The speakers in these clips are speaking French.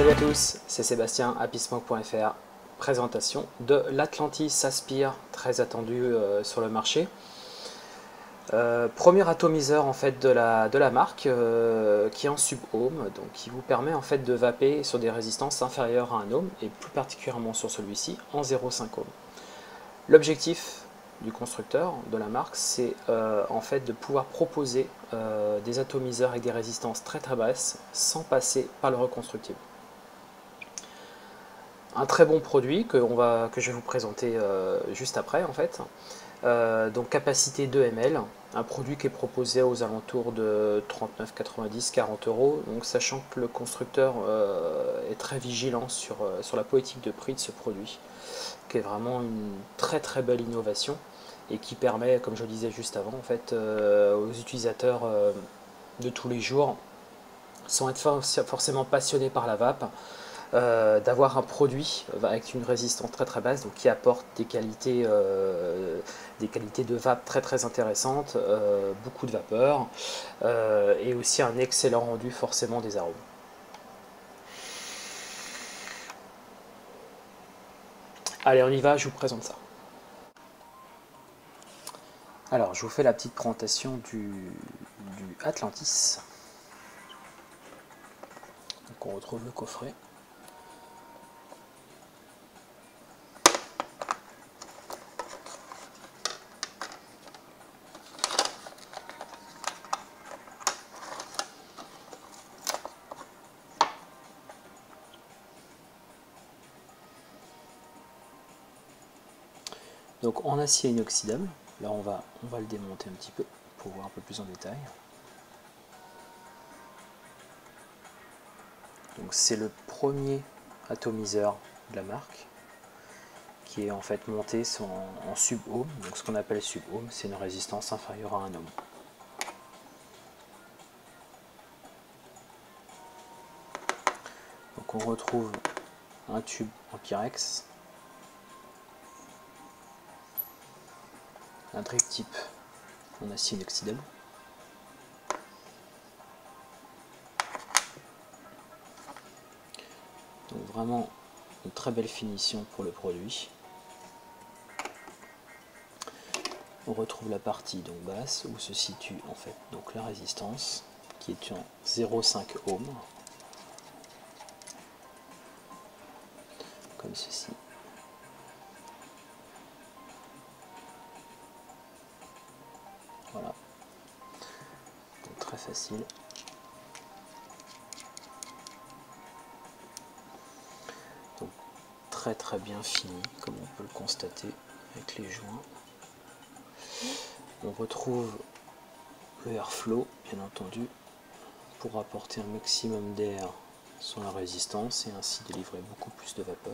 Salut à tous, c'est Sébastien, happysmoke.fr. Présentation de l'Atlantis Aspire, très attendu sur le marché. Premier atomiseur en fait de la marque qui est en sub-ohm, donc qui vous permet en fait de vaper sur des résistances inférieures à 1 ohm et plus particulièrement sur celui-ci en 0,5 ohm. L'objectif du constructeur de la marque, c'est en fait de pouvoir proposer des atomiseurs avec des résistances très basses sans passer par le reconstructible. Un très bon produit que je vais vous présenter juste après en fait. Donc capacité 2 ml, un produit qui est proposé aux alentours de 39,90 40 €. Donc sachant que le constructeur est très vigilant sur la politique de prix de ce produit, qui est vraiment une très belle innovation et qui permet, comme je le disais juste avant, en fait, aux utilisateurs de tous les jours, sans être forcément passionnés par la vape, d'avoir un produit avec une résistance très basse, donc qui apporte des qualités de vape très intéressantes, beaucoup de vapeur, et aussi un excellent rendu forcément des arômes. Allez, on y va, je vous présente ça. Alors, je vous fais la petite présentation du Atlantis. Donc, on retrouve le coffret. Donc en acier inoxydable, là on va le démonter un petit peu pour voir un peu plus en détail. Donc c'est le premier atomiseur de la marque qui est en fait monté en sub-ohm. Donc ce qu'on appelle sub-ohm, c'est une résistance inférieure à 1 ohm. Donc on retrouve un tube en Pyrex, un drip type en acier inoxydable, donc vraiment une très belle finition pour le produit. On retrouve la partie donc basse où se situe en fait donc la résistance qui est en 0,5 ohm, comme ceci. Voilà, donc très facile. Donc très bien fini, comme on peut le constater avec les joints. On retrouve le airflow, bien entendu, pour apporter un maximum d'air sur la résistance et ainsi délivrer beaucoup plus de vapeur.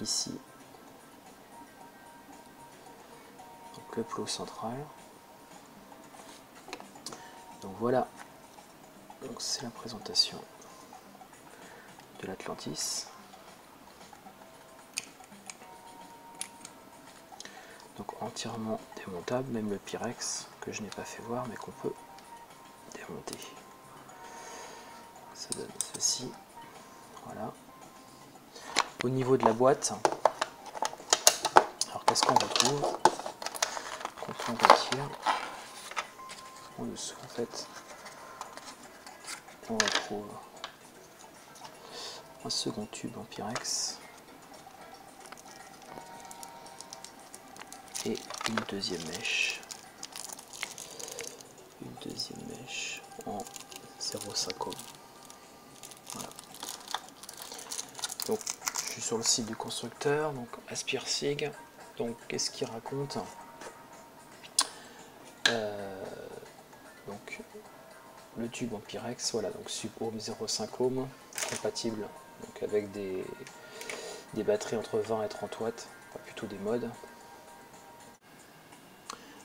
Ici, donc le plot central. Donc voilà, donc c'est la présentation de l'Atlantis. Donc entièrement démontable, même le Pyrex que je n'ai pas fait voir mais qu'on peut démonter. Ça donne ceci. Voilà. Au niveau de la boîte, alors qu'est-ce qu'on retrouve quand on retire en dessous? En fait, on retrouve un second tube en Pyrex et une deuxième mèche en 0,5 ohm. Voilà. Donc je suis sur le site du constructeur, donc Aspire Sig. Donc qu'est-ce qu'il raconte? Donc le tube en Pyrex, voilà, donc sub-ohm 0,5 ohm, compatible donc avec des batteries entre 20 et 30 watts, enfin plutôt des modes.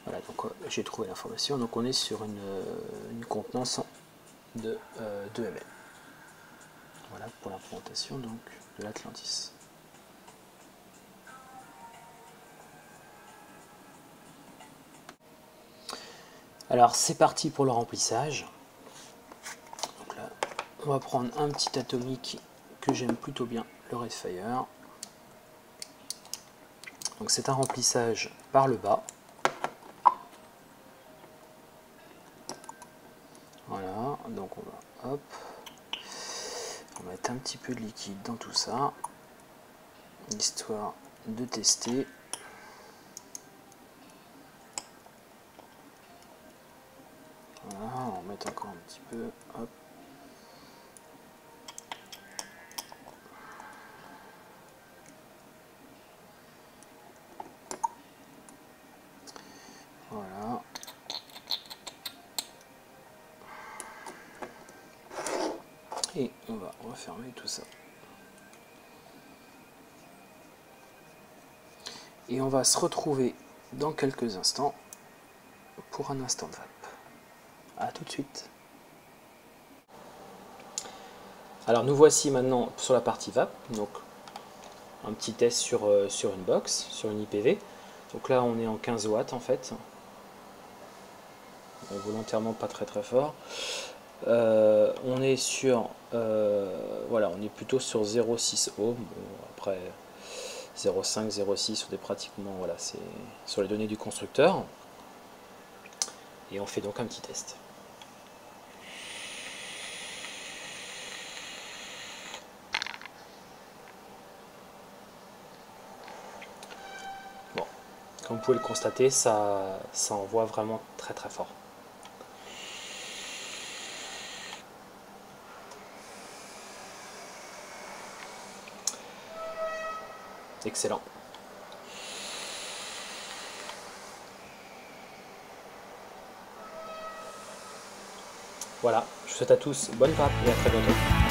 Voilà, donc j'ai trouvé l'information. Donc on est sur une contenance de 2 ml. Voilà pour l'implémentation donc de l'Atlantis. Alors c'est parti pour le remplissage. Donc là, on va prendre un petit atomique que j'aime plutôt bien, le Redfire. Donc c'est un remplissage par le bas. Voilà, donc on va mettre un petit peu de liquide dans tout ça, histoire de tester. Voilà, on va en mettre encore un petit peu, hop. Voilà. Et on va refermer tout ça. Et on va se retrouver dans quelques instants pour un instant de vape. A tout de suite. Alors nous voici maintenant sur la partie vape. Donc un petit test sur une box, sur une IPV. Donc là on est en 15 watts en fait. Volontairement pas très fort. On est sur voilà, on est plutôt sur 0,6 ohm. Bon, après 0,5, 0,6 on est pratiquement, voilà, c'est sur les données du constructeur. Et on fait donc un petit test. Bon, comme vous pouvez le constater, ça envoie vraiment très fort. Excellent. Voilà, je vous souhaite à tous bonne vape et à très bientôt.